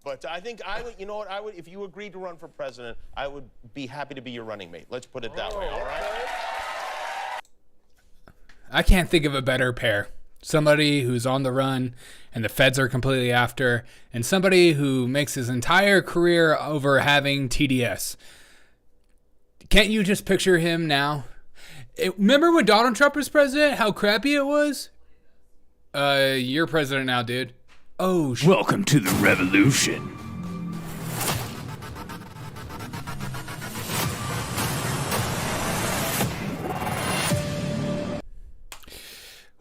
But I think I would, you know what, I would, if you agreed to run for president, I would be happy to be your running mate. Let's put it that way, all right? I can't think of a better pair. Somebody who's on the run and the feds are completely after, and somebody who makes his entire career over having TDS. Can't you just picture him now? Remember when Donald Trump was president? How crappy it was? You're president now, dude. Oh, shit. Welcome to the revolution.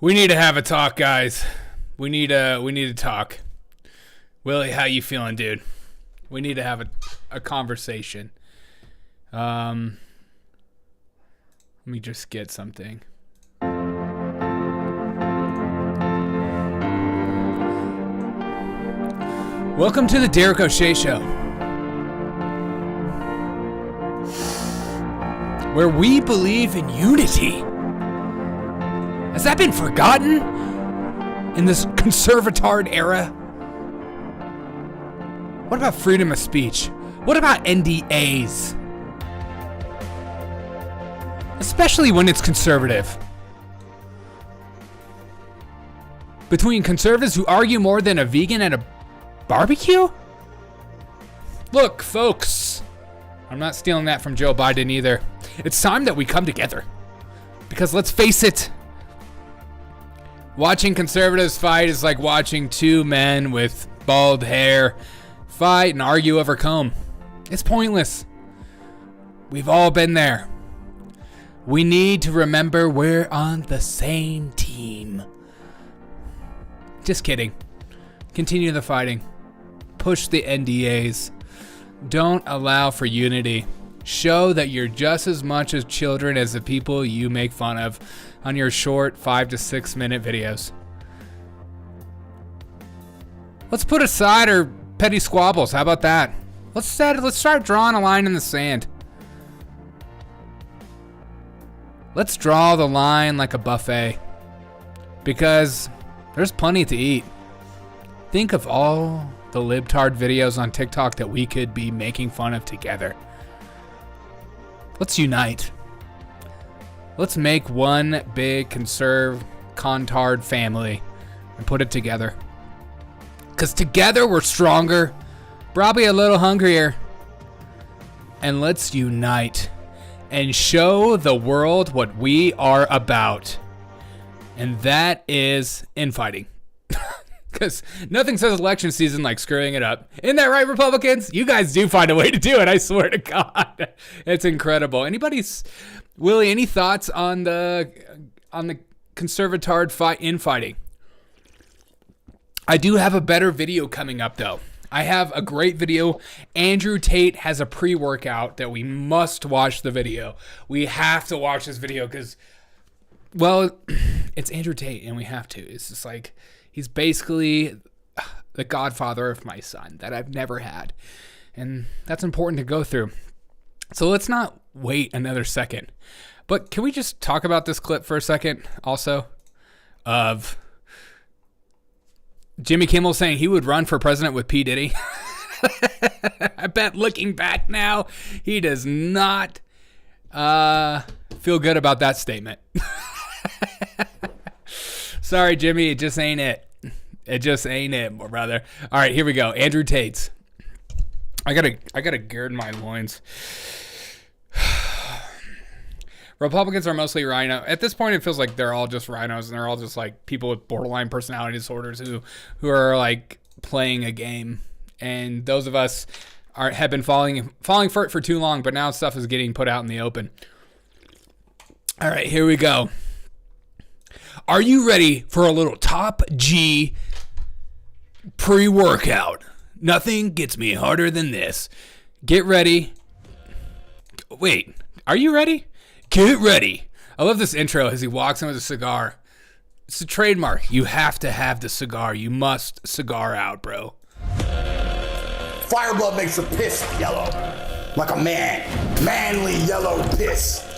We need to have a talk, guys. We need to talk. Willie, how you feeling, dude? We need to have a conversation. Let me just get something. Welcome to the Derek O'Shea Show, where we believe in unity. Has that been forgotten in this conservatard era? What about freedom of speech? What about NDAs? Especially when it's conservative. Between conservatives who argue more than a vegan at a barbecue? Look, folks, I'm not stealing that from Joe Biden either. It's time that we come together. Because let's face it, watching conservatives fight is like watching two men with bald hair fight and argue over comb. It's pointless. We've all been there. We need to remember we're on the same team. Just kidding. Continue the fighting. Push the NDAs. Don't allow for unity. Show that you're just as much as children as the people you make fun of on your short 5 to 6 minute videos. Let's put aside our petty squabbles. How about that? Let's start drawing a line in the sand. Let's draw the line like a buffet. Because there's plenty to eat. Think of all the libtard videos on TikTok that we could be making fun of together. Let's unite. Let's make one big contard family and put it together. Because together we're stronger, probably a little hungrier. And let's unite and show the world what we are about. And that is infighting. Because nothing says election season like screwing it up. Isn't that right, Republicans? You guys do find a way to do it, I swear to God. It's incredible. Willie, any thoughts on the conservatard infighting? I do have a better video coming up, though. I have a great video. Andrew Tate has a pre-workout that we must watch the video. We have to watch this video because, well, it's Andrew Tate and we have to. It's just like, he's basically the godfather of my son that I've never had. And that's important to go through. So let's not wait another second. But can we just talk about this clip for a second also? Of Jimmy Kimmel saying he would run for president with P. Diddy. I bet looking back now, he does not feel good about that statement. Sorry, Jimmy, it just ain't it. It just ain't it, brother. All right, here we go. Andrew Tate's. I gotta gird my loins. Republicans are mostly rhino. At this point, it feels like they're all just rhinos, and they're all just like people with borderline personality disorders who are like playing a game. And those of us have been falling for it for too long, but now stuff is getting put out in the open. All right, here we go. Are you ready for a little Top G pre-workout? Nothing gets me harder than this. Get ready. Wait, are you ready? Get ready. I love this intro as he walks in with a cigar. It's a trademark. You have to have the cigar. You must cigar out, bro. Fireblood makes your piss yellow. Like a man. Manly yellow piss.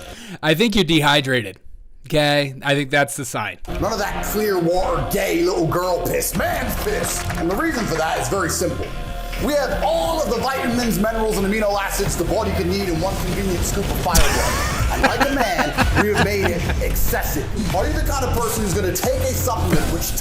I think you're dehydrated. Okay? I think that's the sign. None of that clear water, gay little girl piss. Man's piss. And the reason for that is very simple. We have all of the vitamins, minerals, and amino acids the body can need in one convenient scoop of fireblood. And like a man, we have made it excessive. Are you the kind of person who's going to take a supplement which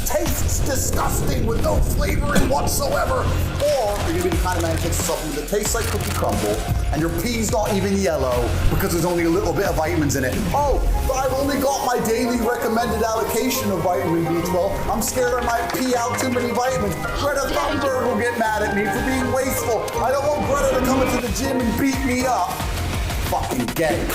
tastes disgusting with no flavoring whatsoever? Or are you going to be the kind of man who takes a supplement that tastes like cookie crumble and your pee's not even yellow because there's only a little bit of vitamins in it? Oh, but I've only got my daily recommended allocation of vitamin B12. I'm scared I might pee out too many vitamins. Greta Thunberg will get mad at me for being wasteful. I don't want Greta to come into the gym and beat me up. Fucking gay.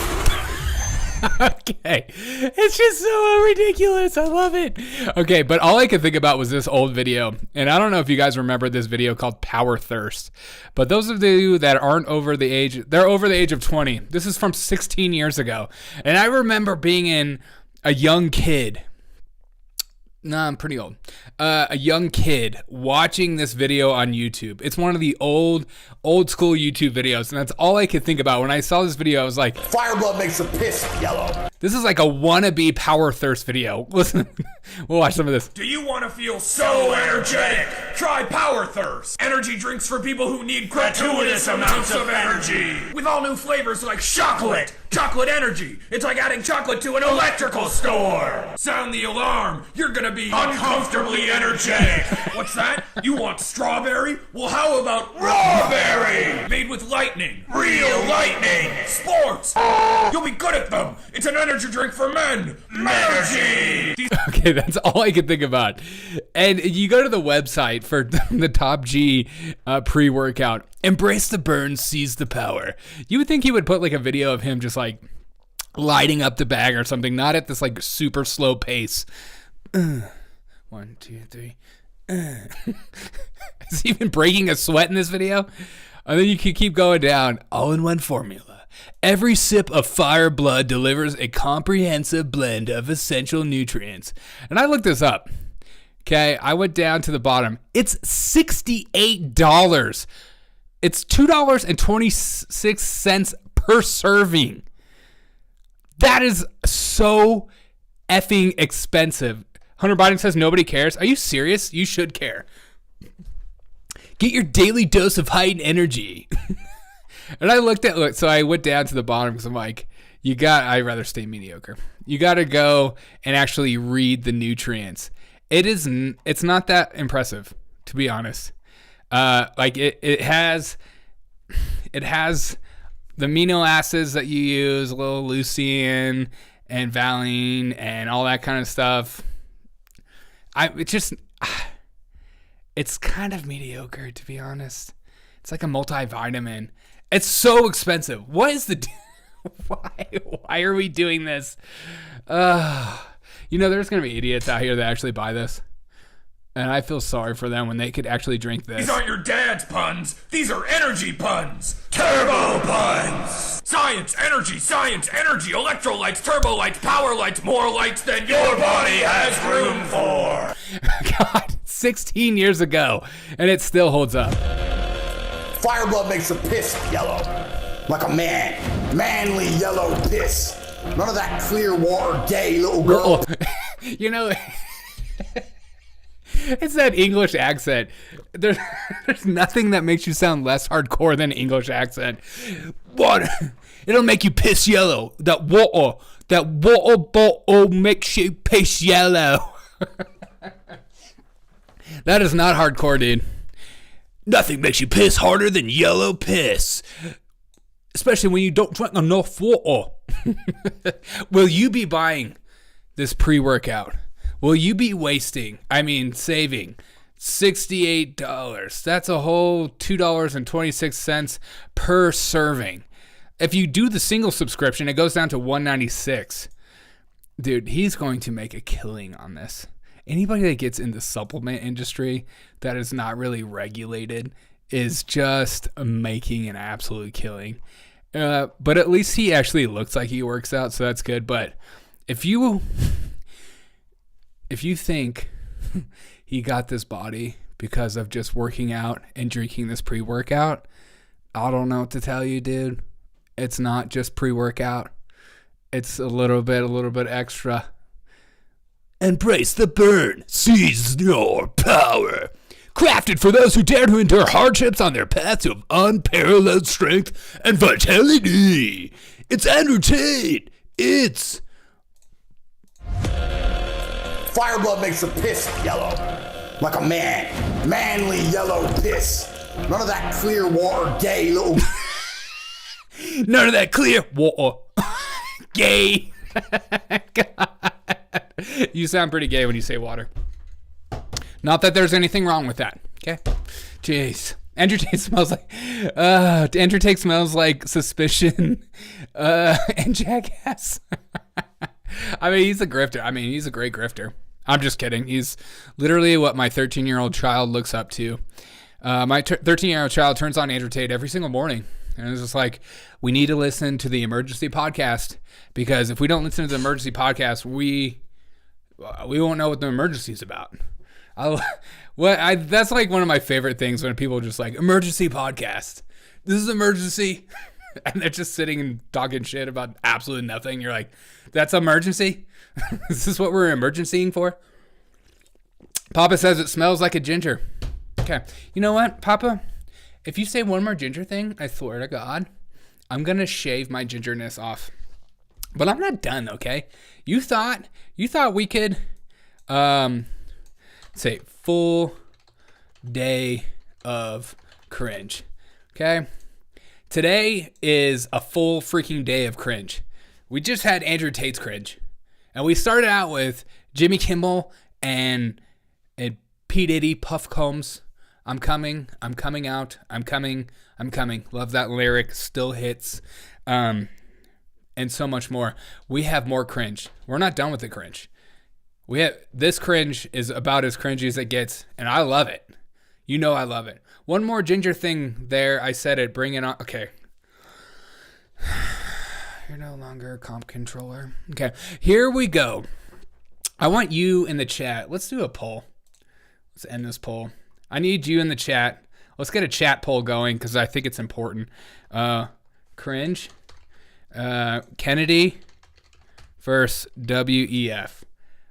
Okay. It's just so ridiculous. I love it. Okay, but all I could think about was this old video. And I don't know if you guys remember this video called Power Thirst. But those of you that aren't over the age, they're over the age of 20. This is from 16 years ago. And I remember being a young kid. Nah, I'm pretty old. A young kid watching this video on YouTube. It's one of the old school YouTube videos, and that's all I could think about. When I saw this video, I was like, Fireblood makes your piss yellow. this is like a wannabe Power Thirst video. Listen, we'll watch some of this. Do you want to feel so energetic? Try Power Thirst. Energy drinks for people who need gratuitous amounts of energy. With all new flavors like chocolate. Chocolate energy. It's like adding chocolate to an electrical store. Sound the alarm. You're gonna be uncomfortably energetic. What's that? You want strawberry? Well, how about rawberry? Made with lightning. Real lightning. Sports. You'll be good at them. It's an energy drink for men. Energy. Okay, that's all I could think about. And you go to the website for the Top G pre-workout. Embrace the burn, seize the power. You would think he would put like a video of him just like lighting up the bag or something, not at this like super slow pace. 1, 2, 3. Is he even breaking a sweat in this video? And then you can keep going down. All-in-one formula. Every sip of fireblood delivers a comprehensive blend of essential nutrients. And I looked this up. Okay, I went down to the bottom. It's $68. It's $2.26 per serving. That is so effing expensive. Hunter Biden says nobody cares. Are you serious? You should care. Get your daily dose of heightened energy. And I so I went down to the bottom because I'm like, I'd rather stay mediocre. You got to go and actually read the nutrients. It's not that impressive, to be honest. Like it has the amino acids that you use, a little leucine and valine and all that kind of stuff. It's kind of mediocre, to be honest. It's like a multivitamin. It's so expensive. What is why are we doing this? There's going to be idiots out here that actually buy this. And I feel sorry for them when they could actually drink this. These aren't your dad's puns. These are energy puns. Turbo puns. Science, energy, electrolytes, turbo lights, power lights, more lights than your body has room for. God, 16 years ago, and it still holds up. Fireblood makes your piss yellow. Like a man. Manly yellow piss. None of that clear water gay little girl. It's that English accent. There's nothing that makes you sound less hardcore than English accent. Water, it'll make you piss yellow. That water bottle makes you piss yellow. That is not hardcore, dude. Nothing makes you piss harder than yellow piss. Especially when you don't drink enough water. Will you be buying this pre-workout? Will you be saving $68? That's a whole $2.26 per serving. If you do the single subscription, it goes down to $196. Dude, he's going to make a killing on this. Anybody that gets in the supplement industry that is not really regulated is just making an absolute killing. But at least he actually looks like he works out, so that's good. But if you think he got this body because of just working out and drinking this pre-workout, I don't know what to tell you, dude. It's not just pre-workout. It's a little bit extra. Embrace the burn. Seize your power. crafted for those who dare to endure hardships on their path to unparalleled strength and vitality. It's Andrew Tate. It's Fireblood makes your piss yellow. Like a man. Manly yellow piss. None of that clear water gay little... none of that clear water. Gay. God. You sound pretty gay when you say water. Not that there's anything wrong with that. Okay. Jeez. Andrew Tate smells like suspicion and jackass. I mean, he's a grifter. I mean, he's a great grifter. I'm just kidding. He's literally what my 13-year-old child looks up to. My 13-year-old child turns on Andrew Tate every single morning. And it's just like, we need to listen to the emergency podcast, because if we don't listen to the emergency podcast, we won't know what the emergency is about. That's like one of my favorite things, when people are just like, emergency podcast. This is emergency. And they're just sitting and talking shit about absolutely nothing. You're like, that's emergency? Is this what we're emergencying for? Papa says it smells like a ginger. Okay. You know what, Papa? If you say one more ginger thing, I swear to God, I'm going to shave my gingerness off. But I'm not done, okay? You thought we could say full day of cringe. Okay? Today is a full freaking day of cringe. We just had Andrew Tate's cringe. And we started out with Jimmy Kimmel and P. Diddy, Puff Combs. I'm coming out. I'm coming. Love that lyric. Still hits. And so much more. We have more cringe. We're not done with the cringe. This cringe is about as cringy as it gets, and I love it. You know I love it. One more ginger thing there. I said it. Bring it on. Okay. You're no longer a comp controller. Okay. Here we go. I want you in the chat. Let's do a poll. Let's end this poll. I need you in the chat. Let's get a chat poll going, because I think it's important. Cringe. Kennedy versus WEF.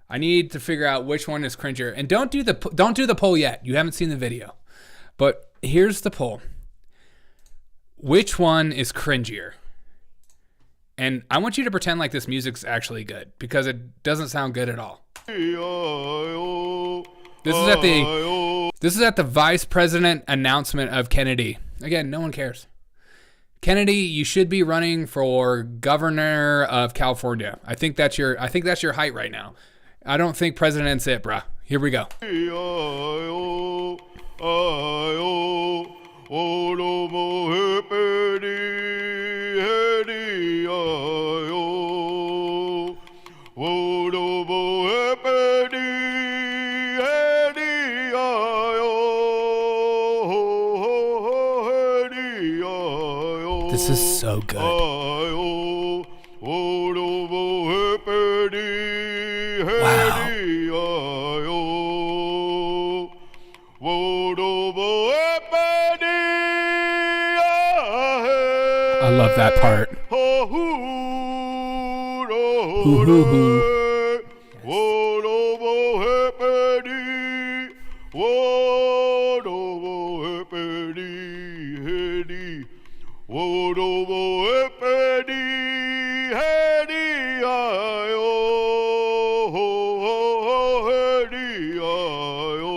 I need to figure out which one is cringier. And don't do the poll yet. You haven't seen the video. But here's the poll. Which one is cringier? And I want you to pretend like this music's actually good, because it doesn't sound good at all. This is at the vice president announcement of Kennedy. Again, no one cares. Kennedy, you should be running for governor of California. I think that's your height right now. I don't think president's it, bruh. Here we go. This is so good. Wow. I love that part.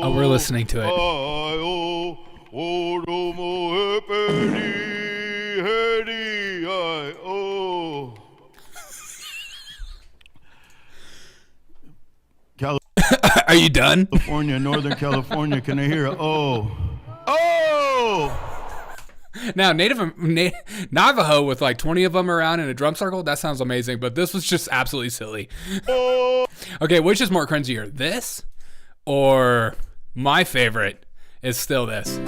Oh, we're listening to it. Are you done? California, Northern California, can I hear it? Oh. Now, Navajo with like 20 of them around in a drum circle, that sounds amazing, but this was just absolutely silly. Okay, which is more cringier, this or my favorite is still this?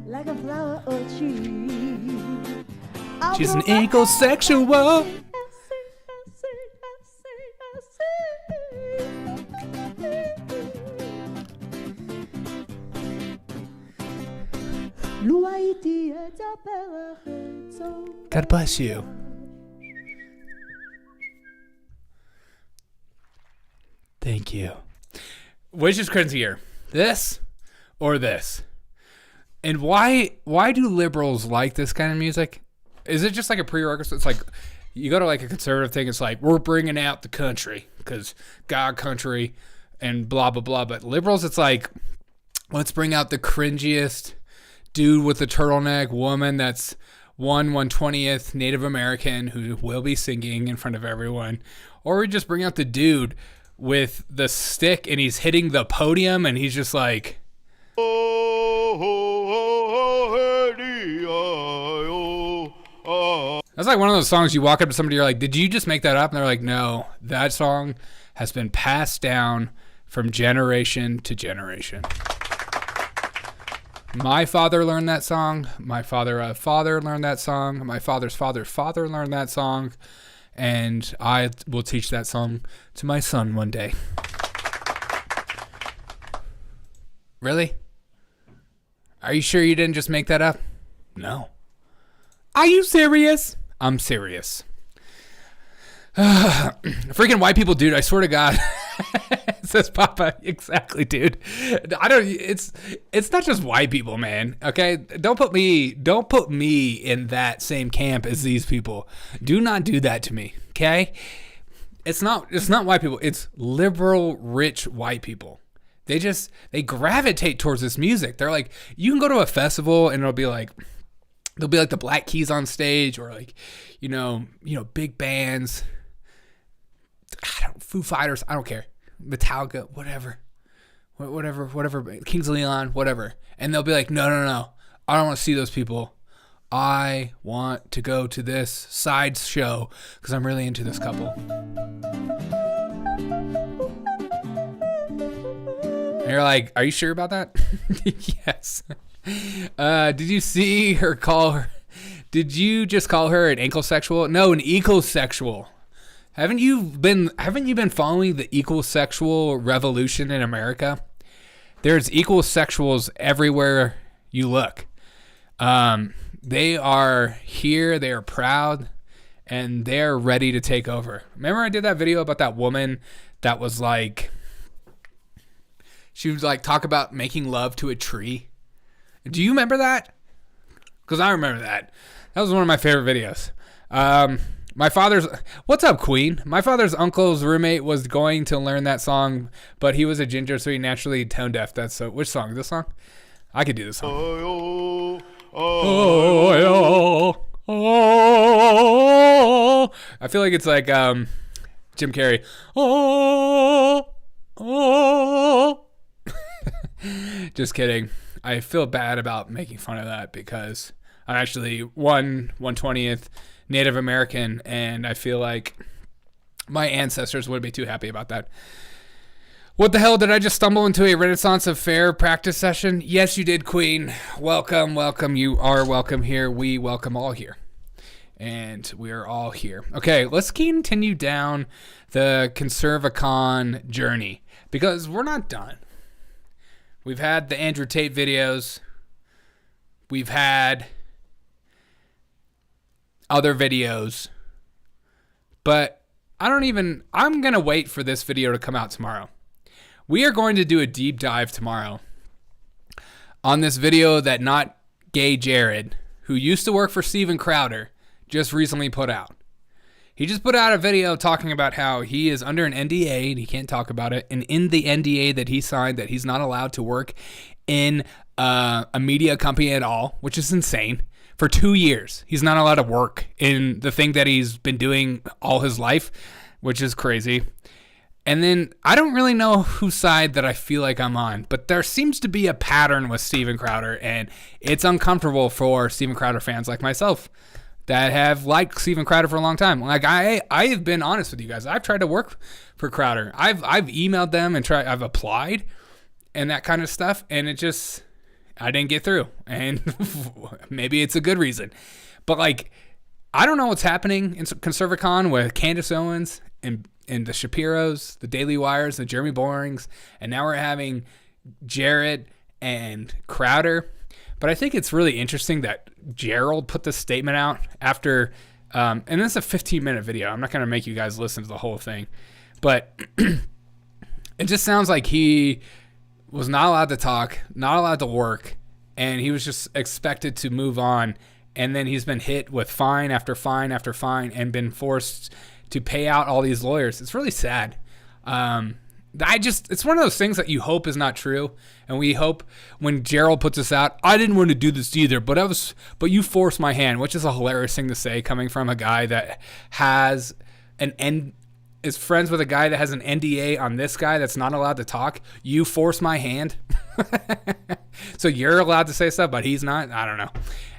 Like a flower or tree, She's an ecosexual. God bless you. Thank you. Which is cringier, this or this? And why do liberals like this kind of music? Is it just like a prerequisite? It's like you go to like a conservative thing. It's like we're bringing out the country because God country and blah blah blah. But liberals, it's like let's bring out the cringiest dude with the turtleneck, woman that's 1/120th Native American who will be singing in front of everyone, or we just bring out the dude with the stick and he's hitting the podium and he's just like, that's like one of those songs you walk up to somebody, you're like, did you just make that up? And they're like, no, that song has been passed down from generation to generation. My father learned that song. My father learned that song. My father's father learned that song. And I will teach that song to my son one day. Really? Are you sure you didn't just make that up? No. Are you serious? I'm serious. Freaking white people, dude. I swear to God. Says Papa. Exactly, dude. It's not just white people, man. Okay? Don't put me in that same camp as these people. Do not do that to me. Okay? It's not white people. It's liberal, rich white people. They gravitate towards this music. They're like, you can go to a festival and there'll be like the Black Keys on stage, or like, you know, big bands. Foo Fighters, I don't care. Metallica, whatever, Kings of Leon, whatever. And they'll be like, no, I don't want to see those people. I want to go to this side show because I'm really into this couple. And you're like, are you sure about that? Yes. Did you see her call her? Did you just call her an ankle-sexual? No, an ecosexual. Haven't you been following the ecosexual revolution in America? There's ecosexuals everywhere you look. They are here, they are proud, and they're ready to take over. Remember I did that video about that woman that was like, she was like, talk about making love to a tree. Do you remember that? Because I remember that. That was one of my favorite videos. What's up, Queen? My father's uncle's roommate was going to learn that song, but he was a ginger, so he naturally tone deaf. That's which song? This song? I could do this song. I feel like it's like Jim Carrey. Just kidding. I feel bad about making fun of that because I'm actually 1/120th Native American, and I feel like my ancestors wouldn't be too happy about that. What the hell? Did I just stumble into a Renaissance of Fair practice session? Yes, you did, Queen. Welcome. You are welcome here. We welcome all here. And we're all here. Okay, let's continue down the Conservacon journey because we're not done. We've had the Andrew Tate videos. We've had other videos. But I'm going to wait for this video to come out tomorrow. We are going to do a deep dive tomorrow on this video that Not Gay Jared, who used to work for Steven Crowder, just recently put out. He just put out a video talking about how he is under an NDA and he can't talk about it. And in the NDA that he signed, that he's not allowed to work in a media company at all, which is insane. For 2 years, he's not allowed to work in the thing that he's been doing all his life, which is crazy. And then I don't really know whose side that I feel like I'm on, but there seems to be a pattern with Steven Crowder, and it's uncomfortable for Steven Crowder fans like myself that have liked Steven Crowder for a long time. Like I have been honest with you guys. I've tried to work for Crowder. I've emailed them and I've applied and that kind of stuff, and I didn't get through. And maybe it's a good reason. But like I don't know what's happening in Conservacon with Candace Owens and the Shapiros, the Daily Wires, the Jeremy Borings, and now we're having Jared and Crowder. But I think it's really interesting that Gerald put this statement out after, and this is a 15-minute video. I'm not going to make you guys listen to the whole thing, but it just sounds like he was not allowed to talk, not allowed to work, and he was just expected to move on. And then he's been hit with fine after fine after fine and been forced to pay out all these lawyers. It's really sad. It's one of those things that you hope is not true. And we hope when Gerald puts this out, I didn't want to do this either, but you forced my hand, which is a hilarious thing to say coming from a guy that has is friends with a guy that has an NDA on this guy that's not allowed to talk. You forced my hand. So you're allowed to say stuff, but he's not. I don't know.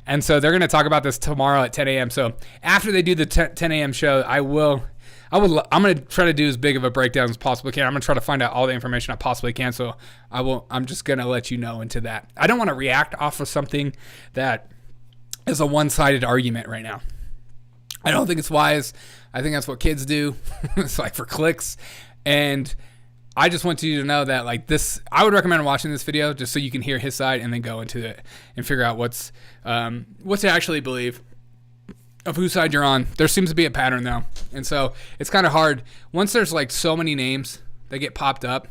And so they're going to talk about this tomorrow at 10 a.m. So after they do the 10 a.m. show, I'm going to try to do as big of a breakdown as possibly can. I'm going to try to find out all the information I possibly can. So I'm just going to let you know into that. I don't want to react off of something that is a one-sided argument right now. I don't think it's wise. I think that's what kids do. It's like for clicks. And I just want you to know that like this, I would recommend watching this video just so you can hear his side and then go into it and figure out what to actually believe of whose side you're on. There seems to be a pattern though. And so it's kind of hard. Once there's like so many names that get popped up,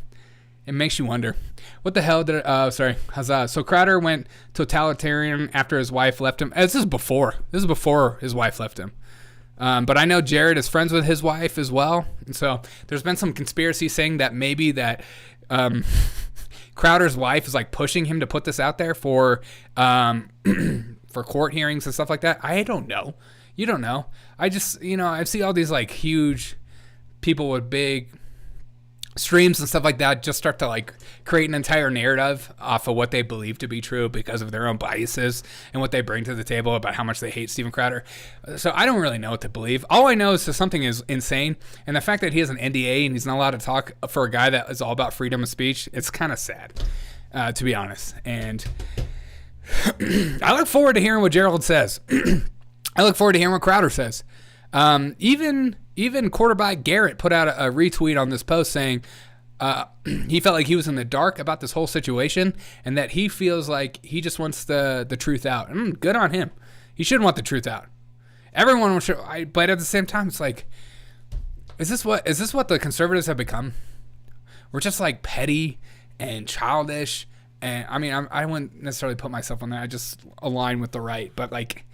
it makes you wonder, what the hell huzzah. So Crowder went totalitarian after his wife left him. This is before his wife left him. But I know Jared is friends with his wife as well. And so there's been some conspiracy saying that maybe that Crowder's wife is like pushing him to put this out there for court hearings and stuff like that. I don't know. You don't know. I just, I see all these like huge people with big streams and stuff like that just start to like create an entire narrative off of what they believe to be true because of their own biases and what they bring to the table about how much they hate Steven Crowder. So I don't really know what to believe. All I know is that something is insane, and the fact that he has an NDA and he's not allowed to talk for a guy that is all about freedom of speech, it's kind of sad, to be honest. And I look forward to hearing what Gerald says. I look forward to hearing what Crowder says. Even quarterback Garrett put out a retweet on this post saying he felt like he was in the dark about this whole situation and that he feels like he just wants the truth out. Good on him. He should want the truth out. Everyone should, but at the same time, it's like, is this what the conservatives have become? We're just like petty and childish. And I mean, I wouldn't necessarily put myself on that. I just align with the right, but like,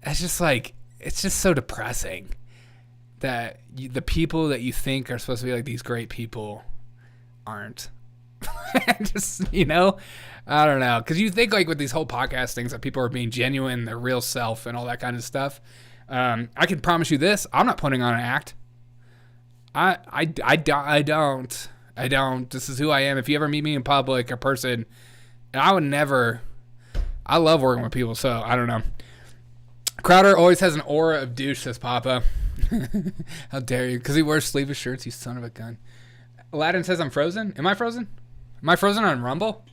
it's just so depressing that the people that you think are supposed to be like these great people aren't. Just, I don't know. Because you think like with these whole podcast things that people are being genuine, their real self and all that kind of stuff. I can promise you this. I'm not putting on an act. I don't. This is who I am. If you ever meet me in public, a person, I would never. I love working with people, so I don't know. Crowder always has an aura of douche, says Papa. How dare you? Because he wears sleeveless shirts, you son of a gun. Aladdin says I'm frozen. Am I frozen? Am I frozen on Rumble?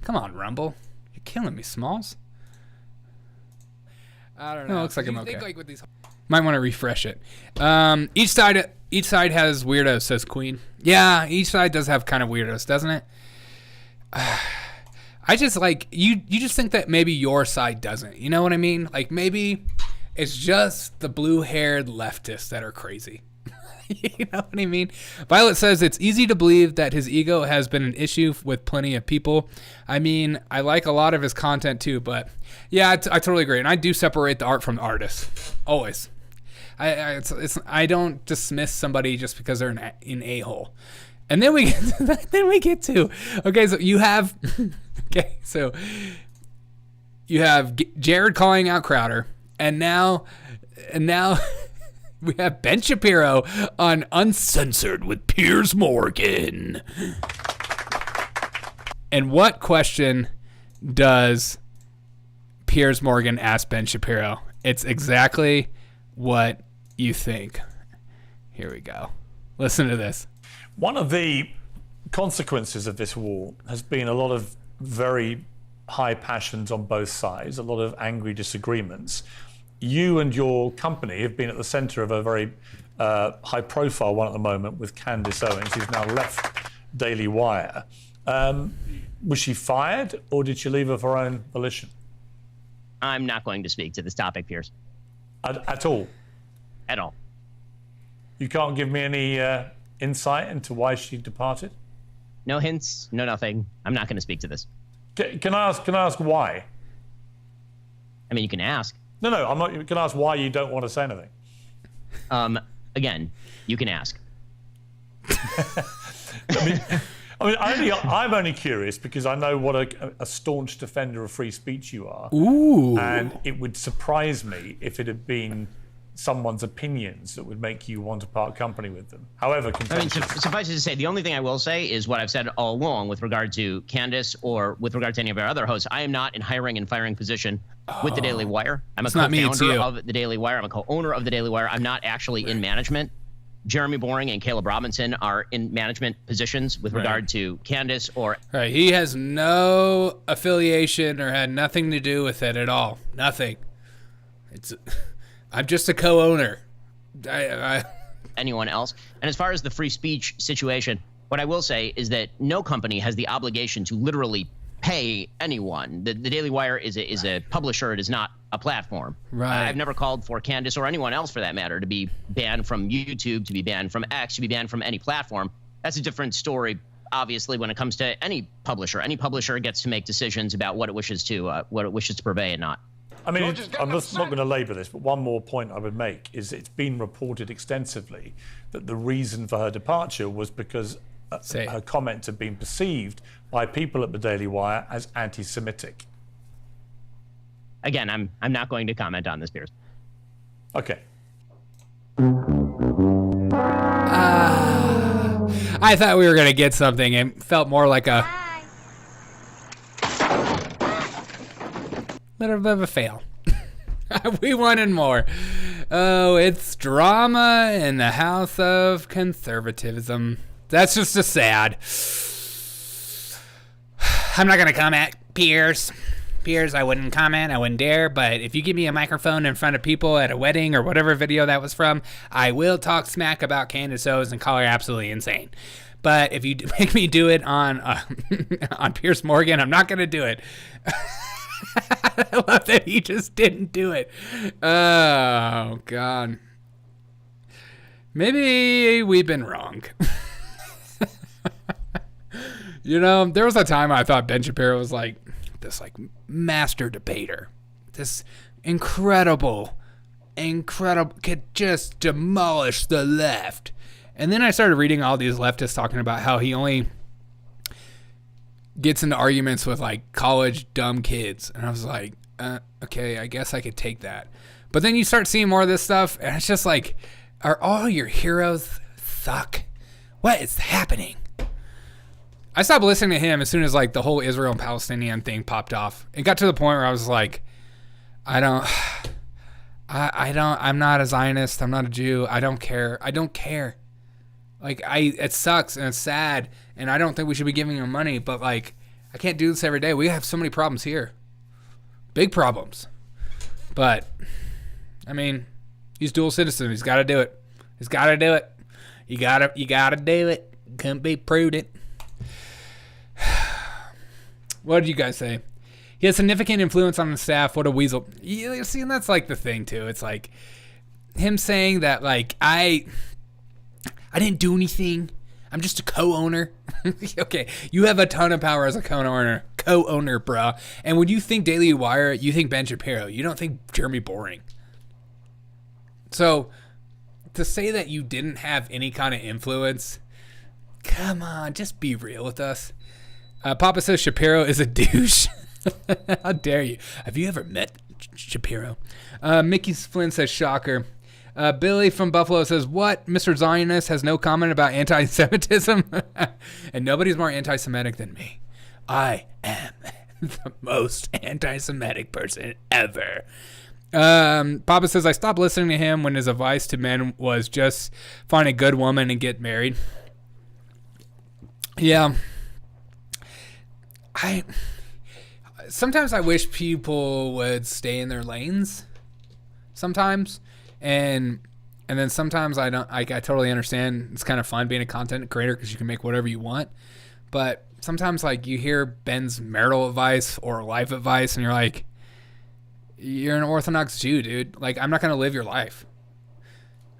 Come on, Rumble. You're killing me, Smalls. I don't know. No, looks like I'm okay. Like with these... Might want to refresh it. Each side has weirdos, says Queen. Yeah, each side does have kind of weirdos, doesn't it? I just like you just think that maybe your side doesn't. You know what I mean? Like maybe it's just the blue-haired leftists that are crazy. You know what I mean? Violet says it's easy to believe that his ego has been an issue with plenty of people. I mean, I like a lot of his content too, but yeah, I totally agree. And I do separate the art from the artist. Always. I don't dismiss somebody just because they're an a-hole. And then we get to okay, so you have Jared calling out Crowder, and now we have Ben Shapiro on Uncensored with Piers Morgan. And what question does Piers Morgan ask Ben Shapiro? It's exactly what you think. Here we go. Listen to this. One of the consequences of this war has been a lot of very high passions on both sides, a lot of angry disagreements. You and your company have been at the center of a very high-profile one at the moment with Candace Owens, who's now left Daily Wire. Was she fired, or did she leave of her own volition? I'm not going to speak to this topic, Piers. At all? At all. You can't give me any insight into why she departed? No hints, no nothing. I'm not going to speak to this. Can I ask why? I mean, you can ask. No, I'm not. Can I ask why you don't want to say anything? Again, you can ask. I'm only curious because I know what a staunch defender of free speech you are. Ooh. And it would surprise me if it had been someone's opinions that would make you want to part company with them. However contentious. Suffice it to say, the only thing I will say is what I've said all along with regard to Candace or with regard to any of our other hosts. I am not in hiring and firing position with the Daily Wire. I'm a co-founder of the Daily Wire. I'm a co-owner of the Daily Wire. I'm not actually in management. Jeremy Boring and Caleb Robinson are in management positions with regard to Candace or... Right, he has no affiliation or had nothing to do with it at all. Nothing. I'm just a co-owner. Anyone else. And as far as the free speech situation, what I will say is that no company has the obligation to literally pay anyone. The Daily Wire is a publisher. It is not a platform. Right. I've never called for Candace or anyone else for that matter to be banned from YouTube, to be banned from X, to be banned from any platform. That's a different story, obviously, when it comes to any publisher. Any publisher gets to make decisions about what it wishes to purvey and not. I mean, I'm just not going to labour this, but one more point I would make is it's been reported extensively that the reason for her departure was because her comments have been perceived by people at the Daily Wire as anti-Semitic. Again, I'm not going to comment on this, Piers. Okay. I thought we were going to get something. It felt more like a little bit of a fail. We wanted more. Oh, it's drama in the house of conservatism. That's just a sad. I'm not going to comment, Piers. Piers, I wouldn't comment. I wouldn't dare. But if you give me a microphone in front of people at a wedding or whatever video that was from, I will talk smack about Candace Owens and call her absolutely insane. But if you make me do it on on Piers Morgan, I'm not going to do it. I love that he just didn't do it. Oh, God. Maybe we've been wrong. You know, there was a time I thought Ben Shapiro was like this master debater. This incredible, could just demolish the left. And then I started reading all these leftists talking about how he only gets into arguments with college dumb kids. And I was like, okay, I guess I could take that. But then you start seeing more of this stuff, and it's just like, are all your heroes suck? What is happening? I stopped listening to him as soon as the whole Israel and Palestinian thing popped off. It got to the point where I was like, I'm not a Zionist. I'm not a Jew. I don't care. It sucks and it's sad, and I don't think we should be giving him money, but I can't do this every day. We have so many problems here. Big problems. But, I mean, he's dual citizen. He's got to do it. You got to do it. Couldn't be prudent. What did you guys say? He has significant influence on the staff. What a weasel. You see, and that's the thing too. It's him saying that I didn't do anything. I'm just a co-owner. Okay, you have a ton of power as a co-owner, bruh. And when you think Daily Wire, you think Ben Shapiro. You don't think Jeremy Boring. So to say that you didn't have any kind of influence, come on, just be real with us. Papa says Shapiro is a douche. How dare you? Have you ever met Shapiro? Mickey Flynn says shocker. Billy from Buffalo says, what? Mr. Zionist has no comment about anti-Semitism? And nobody's more anti-Semitic than me. I am the most anti-Semitic person ever. Papa says, I stopped listening to him when his advice to men was just find a good woman and get married. Yeah. sometimes I wish people would stay in their lanes. Sometimes, and then sometimes I don't. I totally understand. It's kind of fun being a content creator because you can make whatever you want. But sometimes, like, you hear Ben's marital advice or life advice, and you're like, you're an Orthodox Jew, dude. Like, I'm not gonna live your life.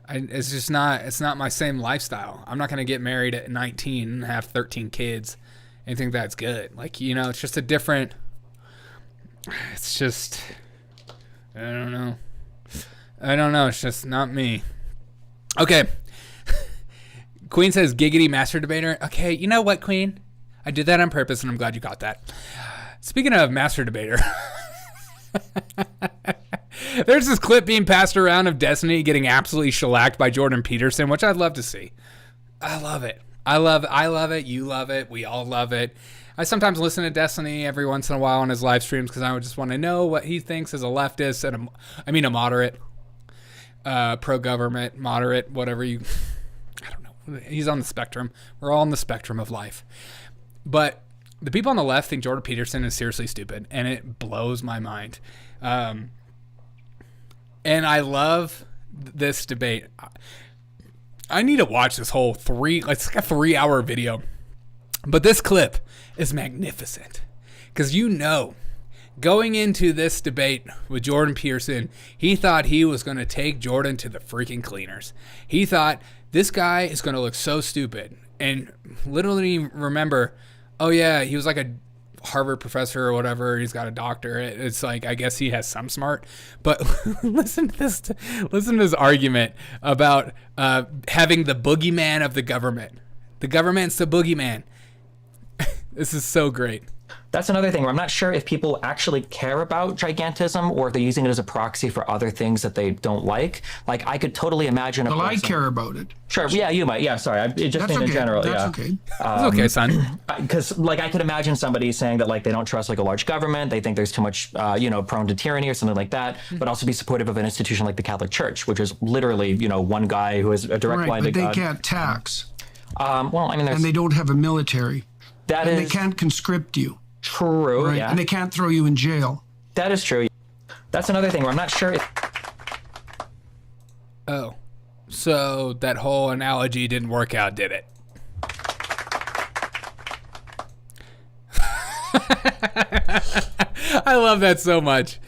It's just not. It's not my same lifestyle. I'm not gonna get married at 19 and have 13 kids and think that's good. Like, you know, it's just a different. It's just. I don't know. It's just not me. Okay. Queen says giggity master debater. Okay, you know what, Queen? I did that on purpose, and I'm glad you got that. Speaking of master debater. There's this clip being passed around of Destiny getting absolutely shellacked by Jordan Peterson, which I'd love to see. I love it. I love it. You love it. We all love it. I sometimes listen to Destiny every once in a while on his live streams because I would just want to know what he thinks as a leftist and a moderate, pro-government, moderate, whatever you... I don't know. He's on the spectrum. We're all on the spectrum of life. But the people on the left think Jordan Peterson is seriously stupid, and it blows my mind. And I love this debate. I need to watch this whole it's like a 3-hour video. But this clip is magnificent. Because going into this debate with Jordan Peterson, he thought he was going to take Jordan to the freaking cleaners. He thought this guy is going to look so stupid. And literally remember, oh yeah, he was like a Harvard professor or whatever. He's got a doctorate. It's like, I guess he has some smart. But listen to this argument about having the boogeyman of the government. The government's the boogeyman. This is so great. That's another thing where I'm not sure if people actually care about gigantism or if they're using it as a proxy for other things that they don't like. Like, I could totally imagine Well, I care about it. Sure, yeah, you might. Yeah, sorry. It just That's in okay. general, That's yeah. okay. It's okay, son. Because, like, I could imagine somebody saying that, like, they don't trust, like, a large government. They think there's too much, prone to tyranny or something like that. But also be supportive of an institution like the Catholic Church, which is literally, one guy who is a direct line to Right, but God. they can't tax. There's... And they don't have a military. And they can't conscript you. True, right? yeah. And they can't throw you in jail. That is true. That's another thing where I'm not sure if... Oh, so that whole analogy didn't work out, did it? I love that so much.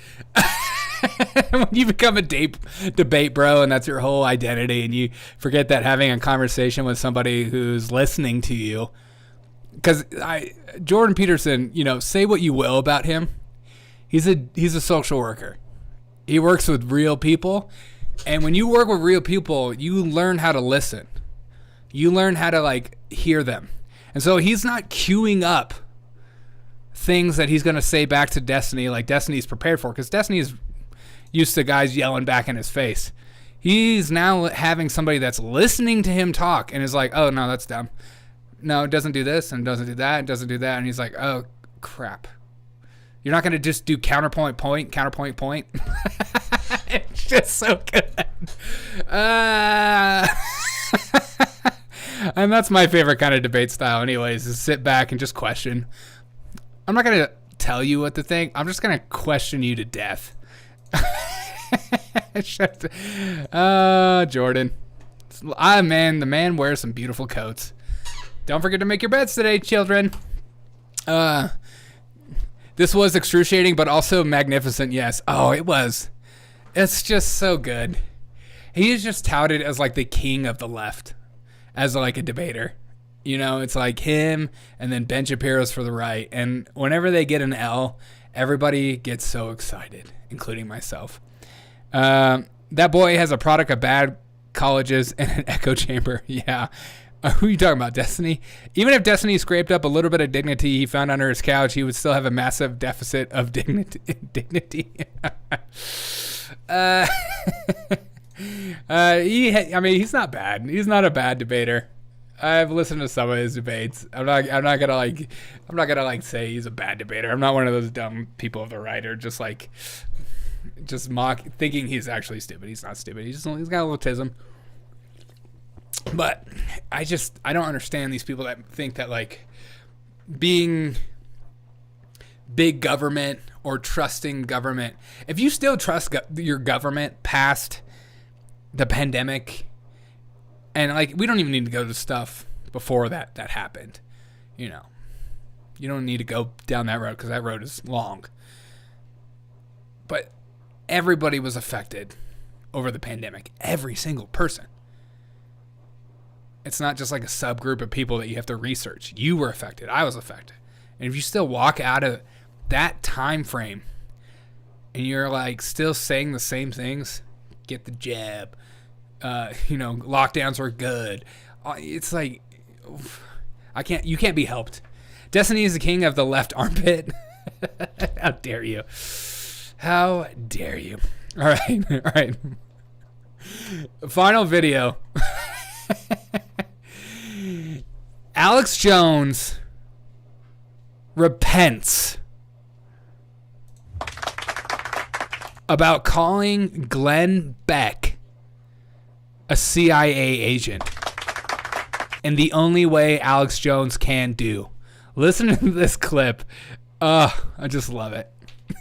When you become a debate bro and that's your whole identity and you forget that having a conversation with somebody who's listening to you, because Jordan Peterson, say what you will about him, he's a social worker. He works with real people, and when you work with real people, you learn how to listen. You learn how to hear them, and so he's not queuing up things that he's going to say back to Destiny like Destiny's prepared for, because Destiny's used to guys yelling back in his face. He's now having somebody that's listening to him talk and is like, oh no, that's dumb. No, it doesn't do this and doesn't do that and doesn't do that. And he's like, oh, crap. You're not going to just do counterpoint, point. It's just so good. And that's my favorite kind of debate style anyways, is sit back and just question. I'm not going to tell you what to think. I'm just going to question you to death. Jordan. The man wears some beautiful coats. Don't forget to make your beds today, children. This was excruciating, but also magnificent, yes. Oh, it was. It's just so good. He is just touted as the king of the left, as a debater. It's like him and then Ben Shapiro's for the right. And whenever they get an L, everybody gets so excited, including myself. That boy has a product of bad colleges and an echo chamber. Yeah. Who are you talking about, Destiny? Even if Destiny scraped up a little bit of dignity he found under his couch, he would still have a massive deficit of dignity. He's not bad. He's not a bad debater. I've listened to some of his debates. I'm not gonna say he's a bad debater. I'm not one of those dumb people of the right or just mock thinking he's actually stupid. He's not stupid. He's got a little autism. But I don't understand these people that think that being big government or trusting government. If you still trust your government past the pandemic, and like, we don't even need to go to stuff before that happened. You know, you don't need to go down that road because that road is long. But everybody was affected over the pandemic. Every single person. It's not just like a subgroup of people that you have to research. You were affected. I was affected. And if you still walk out of that time frame and you're like still saying the same things, get the jab, lockdowns were good. It's like, you can't be helped. Destiny is the king of the left armpit. How dare you? How dare you? All right. Final video. Alex Jones repents about calling Glenn Beck a CIA agent. And the only way Alex Jones can do. Listen to this clip. I just love it.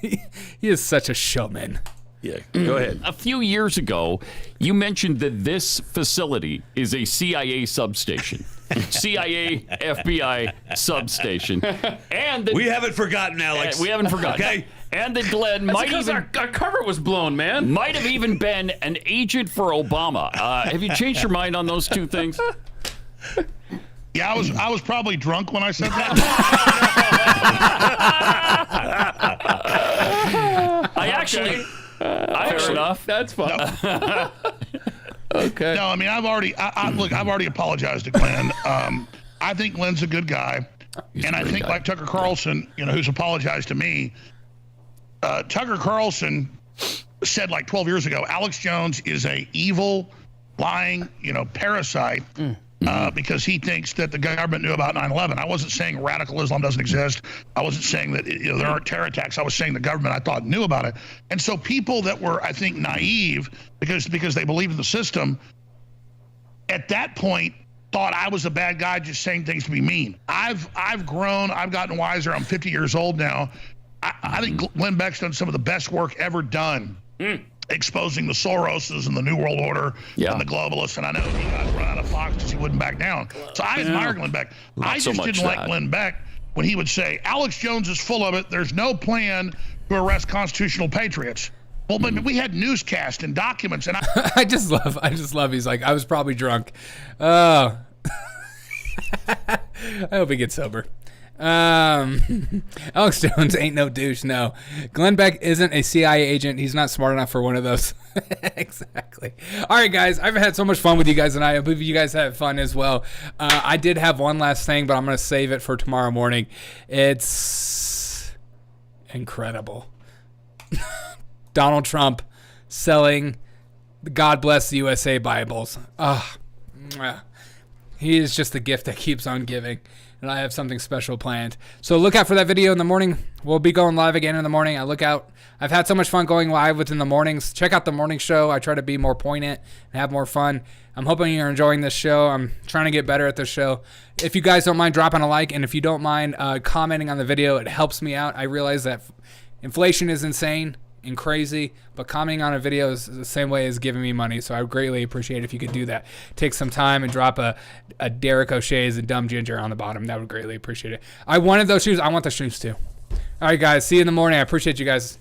He is such a showman. Yeah, go ahead. A few years ago, you mentioned that this facility is a CIA substation. CIA, FBI substation. And that, we haven't forgotten, Alex. We haven't forgotten. Okay. And that Glenn might even... Our cover was blown, man. Might have even been an agent for Obama. Have you changed your mind on those two things? Yeah, I was probably drunk when I said that. I actually... Fair enough. That's fine. No. Okay. No, I mean, I've already apologized to Glenn. I think Glenn's a good guy. And I think, like Tucker Carlson, who's apologized to me, Tucker Carlson said like 12 years ago, Alex Jones is a evil, lying, parasite. Because he thinks that the government knew about 9/11. I wasn't saying radical Islam doesn't exist. I wasn't saying that there aren't terror attacks. I was saying the government, I thought, knew about it. And so people that were, I think, naive because they believed in the system, at that point, thought I was a bad guy just saying things to be mean. I've grown. I've gotten wiser. I'm 50 years old now. I think Glenn Beck's done some of the best work ever done. Exposing the Soroses and the New World Order and the globalists, and I know he got run out of Fox because he wouldn't back down. So I admire Glenn Beck. I just didn't like Glenn Beck when he would say, Alex Jones is full of it. There's no plan to arrest constitutional patriots. Well, but we had newscasts and documents, and I just love. He's like, I was probably drunk. Oh, I hope he gets sober. Alex Jones ain't no douche. No, Glenn Beck isn't a CIA agent. He's not smart enough for one of those. Exactly. All right, guys, I've had so much fun with you guys, and I hope you guys had fun as well. I did have one last thing, but I'm going to save it for tomorrow morning. It's incredible. Donald Trump selling the God Bless the USA Bibles. He is just the gift that keeps on giving. And I have something special planned. So look out for that video in the morning. We'll be going live again in the morning. I've had so much fun going live within the mornings. Check out the morning show. I try to be more poignant and have more fun. I'm hoping you're enjoying this show. I'm trying to get better at this show. If you guys don't mind dropping a like, and if you don't mind commenting on the video, it helps me out. I realize that inflation is insane and crazy, but commenting on a video is the same way as giving me money, so I would greatly appreciate if you could do that. Take some time and drop a Derek O'Shea's and Dumb Ginger on the bottom. That would greatly appreciate it. I wanted those shoes. I want the shoes too. All right, guys. See you in the morning. I appreciate you guys.